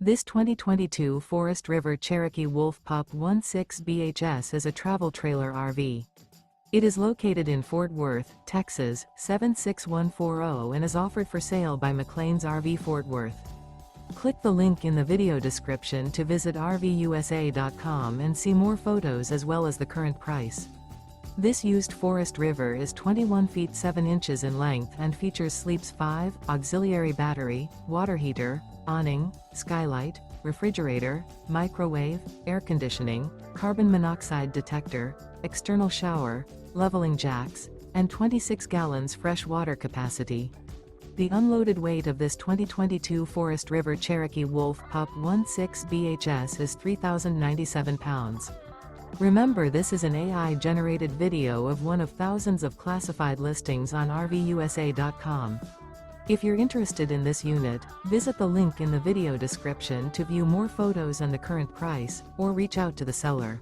This 2022 Forest River Cherokee Wolf Pup 16BHS is a travel trailer RV. It is located in Fort Worth, Texas, 76140 and is offered for sale by McClain's RV Fort Worth. Click the link in the video description to visit RVUSA.com and see more photos as well as the current price. This used Forest River is 21 feet 7 inches in length and features sleeps 5, auxiliary battery, water heater, awning, skylight, refrigerator, microwave, air conditioning, carbon monoxide detector, external shower, leveling jacks, and 26 gallons fresh water capacity. The unloaded weight of this 2022 Forest River Cherokee Wolf Pup 16BHS is 3,097 pounds. Remember, this is an AI-generated video of one of thousands of classified listings on RVUSA.com. If you're interested in this unit, visit the link in the video description to view more photos and the current price, or reach out to the seller.